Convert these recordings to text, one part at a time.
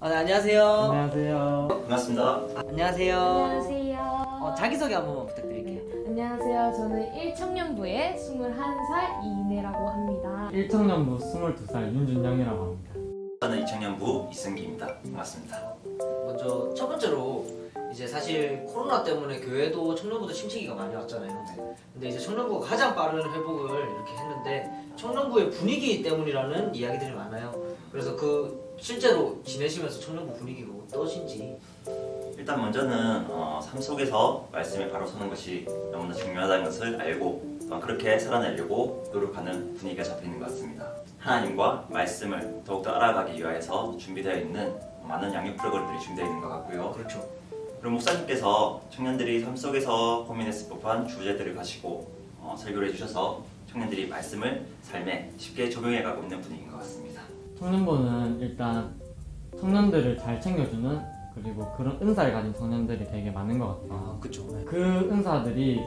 네, 안녕하세요. 안녕하세요. 반갑습니다. 안녕하세요. 안녕하세요. 자기소개 한 번만 부탁드릴게요. 안녕하세요. 저는 1청년부의 21살 이인혜라고 합니다. 1청년부 22살 윤준영이라고 합니다. 저는 2청년부 이승기입니다. 반갑습니다. 먼저 첫 번째로 이제 사실 코로나 때문에 교회도 청년부도 침체기가 많이 왔잖아요. 근데 이제 청년부가 가장 빠른 회복을 이렇게 했는데 청년부의 분위기 때문이라는 이야기들이 많아요. 그래서 실제로 지내시면서 청년부 분위기가 어떠신지. 일단 먼저는 삶 속에서 말씀에 바로 서는 것이 너무나 중요하다는 것을 알고 또한 그렇게 살아내려고 노력하는 분위기가 잡혀있는 것 같습니다. 하나님과 말씀을 더욱더 알아가기 위해서 준비되어 있는 많은 양육 프로그램들이 준비되어 있는 것 같고요. 그렇죠. 그리고 목사님께서 청년들이 삶 속에서 고민했을 법한 주제들을 가지고 설교를 해주셔서 청년들이 말씀을 삶에 쉽게 적용해가고 있는 분위기인 것 같습니다. 청년부는 일단 청년들을 잘 챙겨주는 그리고 그런 은사를 가진 청년들이 되게 많은 것 같아요. 그렇죠. 그 은사들이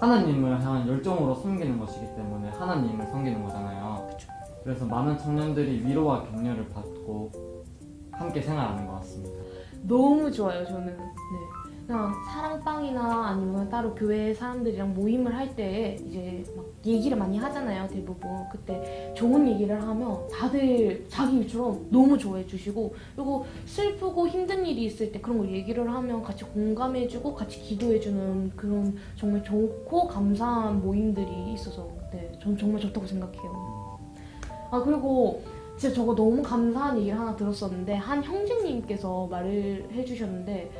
하나님을 향한 열정으로 섬기는 것이기 때문에 하나님을 섬기는 거잖아요. 그쵸. 그래서 많은 청년들이 위로와 격려를 받고 함께 생활하는 것 같습니다. 너무 좋아요, 저는. 네. 그냥 사랑방이나 아니면 따로 교회 사람들이랑 모임을 할 때 이제 막 얘기를 많이 하잖아요, 대부분. 그때 좋은 얘기를 하면 다들 자기 일처럼 너무 좋아해 주시고, 그리고 슬프고 힘든 일이 있을 때 그런 걸 얘기를 하면 같이 공감해주고 같이 기도해주는 그런 정말 좋고 감사한 모임들이 있어서 네, 전 정말 좋다고 생각해요. 그리고 진짜 저거 너무 감사한 얘기를 하나 들었었는데 한 형제님께서 말을 해주셨는데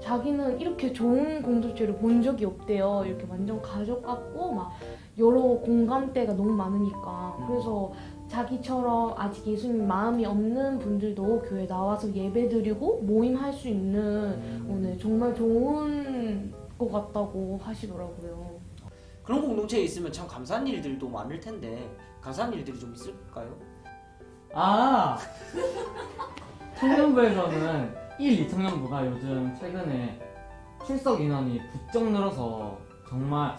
자기는 이렇게 좋은 공동체를 본 적이 없대요. 이렇게 완전 가족 같고 막 여러 공감대가 너무 많으니까. 그래서 자기처럼 아직 예수님 마음이 없는 분들도 교회 나와서 예배드리고 모임할 수 있는 오늘 정말 좋은 것 같다고 하시더라고요. 그런 공동체에 있으면 참 감사한 일들도 많을 텐데 감사한 일들이 좀 있을까요? 청년부에서는 1, 2청년부가 요즘 최근에 출석 인원이 부쩍 늘어서 정말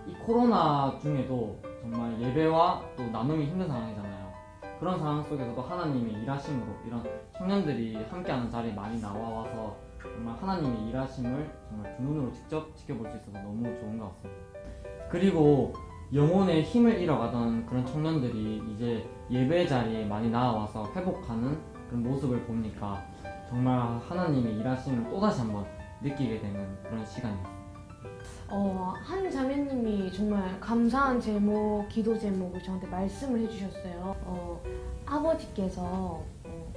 이 코로나 중에도 정말 예배와 또 나눔이 힘든 상황이잖아요. 그런 상황 속에서도 하나님의 일하심으로 이런 청년들이 함께하는 자리에 많이 나와서 정말 하나님의 일하심을 정말 두 눈으로 직접 지켜볼 수 있어서 너무 좋은 것 같습니다. 그리고 영혼의 힘을 잃어가던 그런 청년들이 이제 예배 자리에 많이 나와서 회복하는 그런 모습을 보니까 정말 하나님의 일하심을 또다시 한번 느끼게 되는 그런 시간이었어요. 한 자매님이 정말 감사한 제목, 기도 제목을 저한테 말씀을 해주셨어요. 아버지께서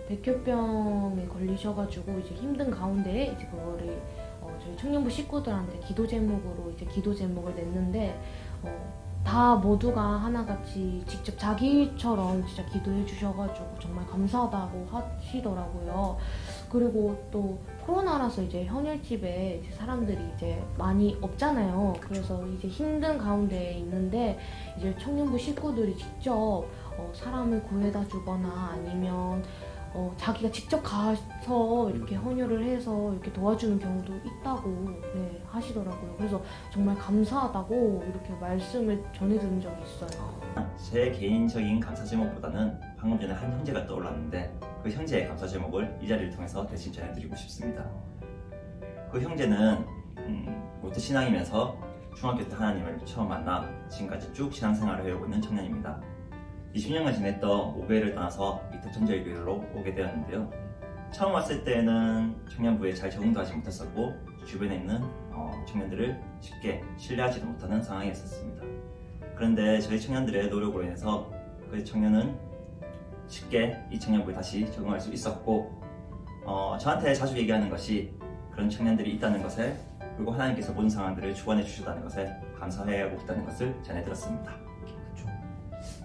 백혈병에 걸리셔가지고 이제 힘든 가운데 이제 그거를 저희 청년부 식구들한테 기도 제목으로 이제 기도 제목을 냈는데 다 모두가 하나같이 직접 자기처럼 진짜 기도해 주셔가지고 정말 감사하다고 하시더라고요. 그리고 또 코로나라서 이제 헌혈집에 이제 사람들이 이제 많이 없잖아요. 그래서 이제 힘든 가운데 있는데 이제 청년부 식구들이 직접 사람을 구해다 주거나 아니면 자기가 직접 가서 이렇게 헌혈을 해서 이렇게 도와주는 경우도 있다고 네, 하시더라고요. 그래서 정말 감사하다고 이렇게 말씀을 전해드린 적이 있어요. 제 개인적인 감사 제목보다는 방금 전에 한 형제가 떠올랐는데 그 형제의 감사 제목을 이 자리를 통해서 대신 전해드리고 싶습니다. 그 형제는 모태신앙이면서 중학교 때 하나님을 처음 만나 지금까지 쭉 신앙생활을 해오고 있는 청년입니다. 20년간 지냈던 오교회를 떠나서 이태천저희교회로 오게 되었는데요. 처음 왔을 때는 청년부에 잘 적응도 하지 못했었고 주변에 있는 청년들을 쉽게 신뢰하지도 못하는 상황이었습니다. 그런데 저희 청년들의 노력으로 인해서 그 청년은 쉽게 이 청년부에 다시 적응할 수 있었고 저한테 자주 얘기하는 것이 그런 청년들이 있다는 것에 그리고 하나님께서 모든 상황들을 주관해 주셨다는 것에 감사해하고 있다는 것을 전해들었습니다.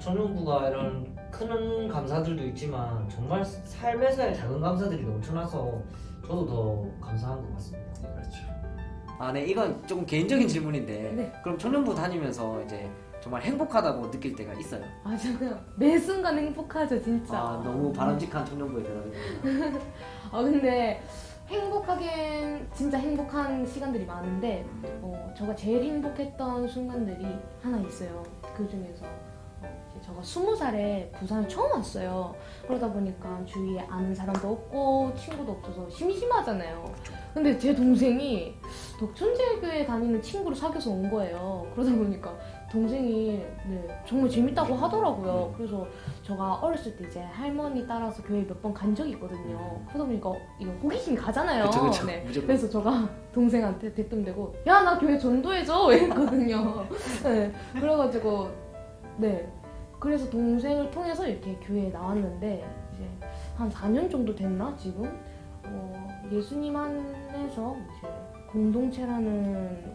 청년부가 이런 큰 감사들도 있지만 정말 삶에서의 작은 감사들이 넘쳐나서 저도 더 감사한 것 같습니다. 네, 그렇죠. 네, 이건 조금 개인적인 질문인데 네. 그럼 청년부 다니면서 이제 정말 행복하다고 느낄 때가 있어요? 저는 매 순간 행복하죠, 진짜. 너무 바람직한 청년부에 대단해요. 근데 행복하긴 진짜 행복한 시간들이 많은데 제가 제일 행복했던 순간들이 하나 있어요. 그 중에서 이제 제가 20살에 부산에 처음 왔어요. 그러다 보니까 주위에 아는 사람도 없고 친구도 없어서 심심하잖아요. 근데 제 동생이 덕천제교에 다니는 친구를 사귀어서 온 거예요. 그러다 보니까 동생이 정말 재밌다고 하더라고요. 그래서 제가 어렸을 때 이제 할머니 따라서 교회 몇 번 간 적이 있거든요. 그러다 보니까 이거 호기심이 가잖아요. 그쵸. 네. 무조건. 그래서 제가 동생한테 대뜸 대고 야 나 교회 전도해줘 이랬거든요. 네. 그래가지고 그래서 동생을 통해서 이렇게 교회에 나왔는데 이제 한 4년 정도 됐나 지금 예수님 안에서 이제 공동체라는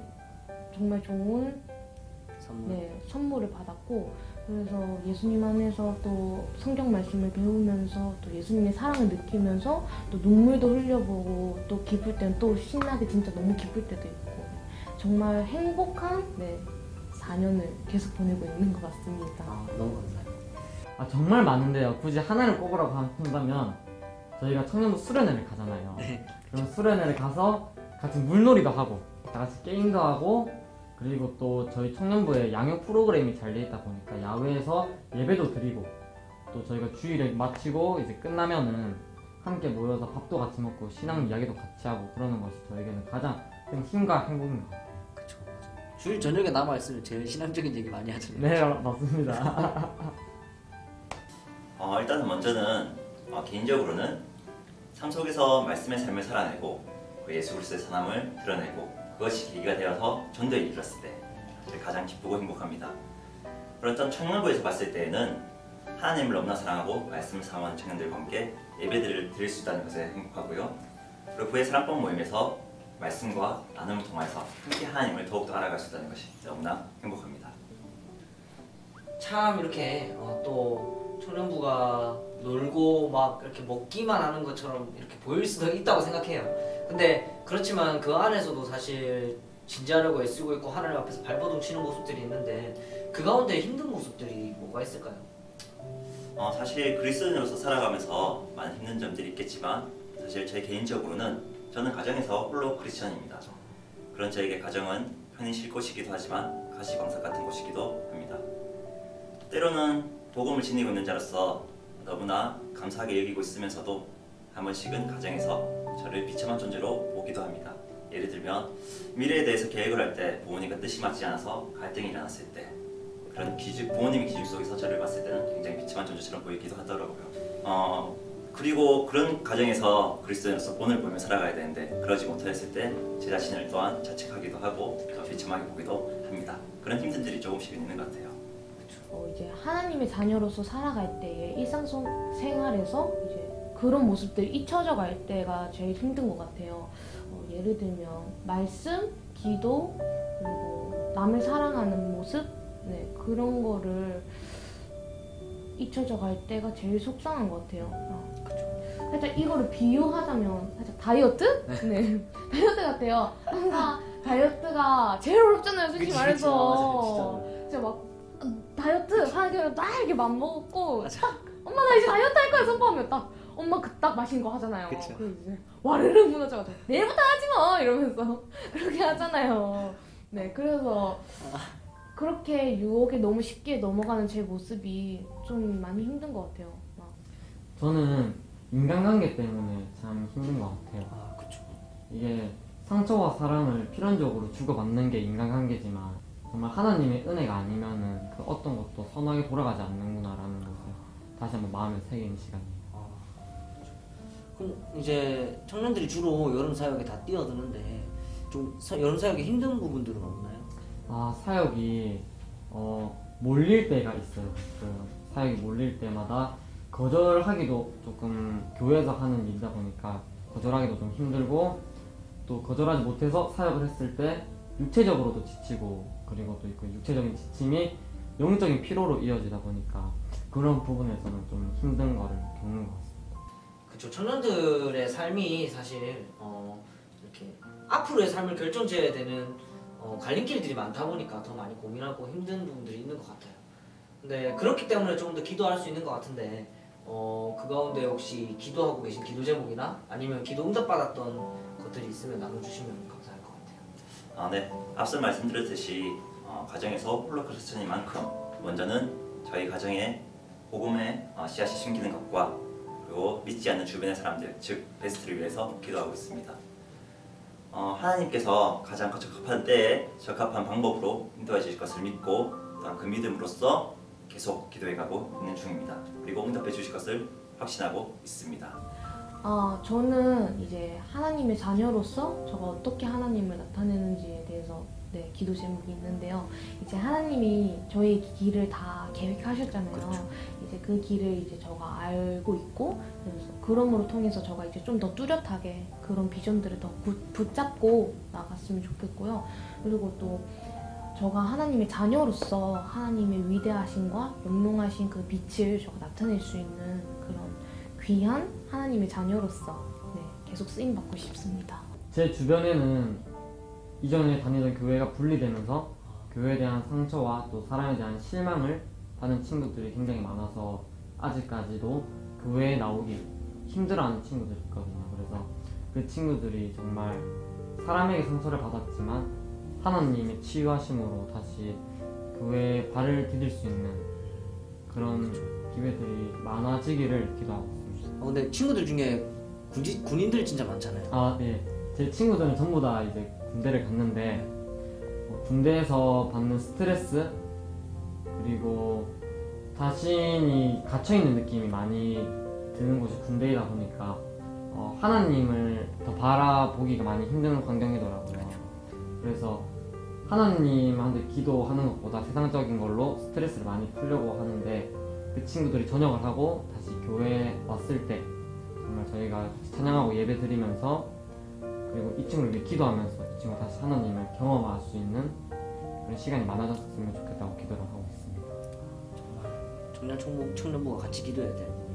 정말 좋은 선물을 받았고, 그래서 예수님 안에서 또 성경 말씀을 배우면서 또 예수님의 사랑을 느끼면서 또 눈물도 흘려보고 또 기쁠 때는 또 신나게 진짜 너무 기쁠 때도 있고 정말 행복한 4년을 계속 보내고 있는 것 같습니다. 너무 감사해요. 정말 많은데요. 굳이 하나를 꼽으라고 한다면 저희가 청년부 수련회를 가잖아요. 네. 그럼 수련회를 가서 같이 물놀이도 하고 다 같이 게임도 하고, 그리고 또 저희 청년부에 양육 프로그램이 잘 돼 있다 보니까 야외에서 예배도 드리고, 또 저희가 주일에 마치고 이제 끝나면은 함께 모여서 밥도 같이 먹고 신앙 이야기도 같이 하고 그러는 것이 저에게는 가장 큰 힘과 행복인 것 같아요. 그쵸. 주일 저녁에 남아있으면 제일 신앙적인 얘기 많이 하잖아요. 네, 맞습니다. 일단은 먼저는 개인적으로는 삶 속에서 말씀의 삶을 살아내고 그 예수 그리스도의 선함을 드러내고 그것이 계기가 되어서 전도에 이끌었을 때 가장 기쁘고 행복합니다. 그렇던 청년부에서 봤을 때에는 하나님을 너무나 사랑하고 말씀을 사모하는 청년들과 함께 예배들을 드릴 수 있다는 것에 행복하고요. 그리고 부의 사랑방 모임에서 말씀과 나눔을 통해서 함께 하나님을 더욱더 알아갈 수 있다는 것이 너무나 행복합니다. 참 이렇게 또 청년부가 놀고 막 이렇게 먹기만 하는 것처럼 이렇게 보일 수도 있다고 생각해요. 근데 그렇지만 그 안에서도 사실 진지하려고 애쓰고 있고 하나님 앞에서 발버둥 치는 모습들이 있는데 그 가운데 힘든 모습들이 뭐가 있을까요? 사실 그리스도인으로서 살아가면서 많은 힘든 점들이 있겠지만 사실 제 개인적으로는 저는 가정에서 홀로 크리스천입니다. 그런 저에게 가정은 편히 쉴 곳이기도 하지만 가시방석 같은 곳이기도 합니다. 때로는 복음을 지니고 있는 자로서 너무나 감사하게 여기고 있으면서도 한 번씩은 가정에서 저를 비참한 존재로 보기도 합니다. 예를 들면 미래에 대해서 계획을 할 때 부모님과 뜻이 맞지 않아서 갈등이 일어났을 때 그런 부모님의 기준 속에서 저를 봤을 때는 굉장히 비참한 존재처럼 보이기도 하더라고요. 그리고 그런 가정에서 그리스도인으로서 본을 보며 살아가야 되는데 그러지 못하였을 때 제 자신을 또한 자책하기도 하고 비참하게 보기도 합니다. 그런 힘든들이 조금씩은 있는 것 같아요. 이제 하나님의 자녀로서 살아갈 때의 일상생활에서 이제 그런 모습들이 잊혀져 갈 때가 제일 힘든 것 같아요. 예를 들면 말씀, 기도, 그리고 남을 사랑하는 모습, 그런 거를 잊혀져 갈 때가 제일 속상한 것 같아요. 살짝 이거를 비유하자면 살짝 다이어트? 네. 다이어트 같아요. 항상 다이어트가 제일 어렵잖아요, 솔직히 말해서. 진짜 막 다이어트 하기로 딱 이렇게 맘먹었고 딱 엄마 나 이제 다이어트 할 거야 선포하면 딱 엄마 그 딱 마신 거 하잖아요. 그쵸. 그래서 이제 와르르 무너져가지고 내일부터 하지 마 이러면서 그렇게 하잖아요. 네, 그래서 그렇게 유혹에 너무 쉽게 넘어가는 제 모습이 좀 많이 힘든 것 같아요. 저는 인간관계 때문에 참 힘든 것 같아요. 그쵸. 이게 상처와 사랑을 필연적으로 주고받는 게 인간관계지만 정말 하나님의 은혜가 아니면은 그 어떤 것도 선하게 돌아가지 않는구나라는 것을 다시 한번 마음에 새기는 시간이에요. 그럼 이제 청년들이 주로 여름 사역에 다 뛰어드는데 좀 여름 사역에 힘든 부분들은 없나요? 사역이 몰릴 때가 있어요. 그 사역이 몰릴 때마다 거절하기도 조금 교회에서 하는 일이다 보니까 거절하기도 좀 힘들고, 또 거절하지 못해서 사역을 했을 때 육체적으로도 지치고, 그리고 또 그 육체적인 지침이 영적인 피로로 이어지다 보니까 그런 부분에서는 좀 힘든 거를 겪는 것 같습니다. 그쵸. 청년들의 삶이 사실 이렇게 앞으로의 삶을 결정지어야 되는 갈림길들이 많다 보니까 더 많이 고민하고 힘든 부분들이 있는 것 같아요. 근데 그렇기 때문에 조금 더 기도할 수 있는 것 같은데 그 가운데 혹시 기도하고 계신 기도 제목이나 아니면 기도 응답받았던 것들이 있으면 나눠주시면 감사할 것 같아요. 네. 앞서 말씀드렸듯이 가정에서 홀로 크리스천인 만큼 먼저는 저희 가정에 복음의 씨앗이 심기는 것과 그리고 믿지 않는 주변의 사람들, 즉 베스트를 위해서 기도하고 있습니다. 하나님께서 가장 적합한 때에 적합한 방법으로 인도해 주실 것을 믿고 또한 그 믿음으로써 계속 기도해가고 있는 중입니다. 그리고 응답해 주실 것을 확신하고 있습니다. 저는 이제 하나님의 자녀로서 제가 어떻게 하나님을 나타내는지에 대해서 기도 제목이 있는데요. 이제 하나님이 저의 길을 다 계획하셨잖아요. 그렇죠. 이제 그 길을 이제 제가 알고 있고, 그래서 그럼으로 통해서 제가 이제 좀 더 뚜렷하게 그런 비전들을 더 붙잡고 나갔으면 좋겠고요. 그리고 또 제가 하나님의 자녀로서 하나님의 위대하심과 영롱하신 그 빛을 제가 나타낼 수 있는 그런 귀한 하나님의 자녀로서 계속 쓰임 받고 싶습니다. 제 주변에는 이전에 다니던 교회가 분리되면서 교회에 대한 상처와 또 사람에 대한 실망을 받는 친구들이 굉장히 많아서 아직까지도 교회에 나오기 힘들어하는 친구들이 있거든요. 그래서 그 친구들이 정말 사람에게 상처를 받았지만 하나님의 치유하심으로 다시 교회에 발을 디딜 수 있는 그런 기회들이 많아지기를 기도하고 있습니다. 근데 친구들 중에 군인들 진짜 많잖아요. 네. 제 친구들은 전부 다 이제 군대를 갔는데 군대에서 받는 스트레스 그리고 자신이 갇혀있는 느낌이 많이 드는 곳이 군대이다 보니까 하나님을 더 바라보기가 많이 힘든 환경이더라고요. 그렇죠. 그래서 하나님한테 기도하는 것보다 세상적인 걸로 스트레스를 많이 풀려고 하는데 그 친구들이 전역을 하고 다시 교회에 왔을 때 정말 저희가 찬양하고 예배 드리면서 그리고 이 친구를 위해 기도하면서 이 친구가 다시 하나님을 경험할 수 있는 그런 시간이 많아졌으면 좋겠다고 기도를 하고 있습니다. 정말 청년부가 같이 기도해야 돼.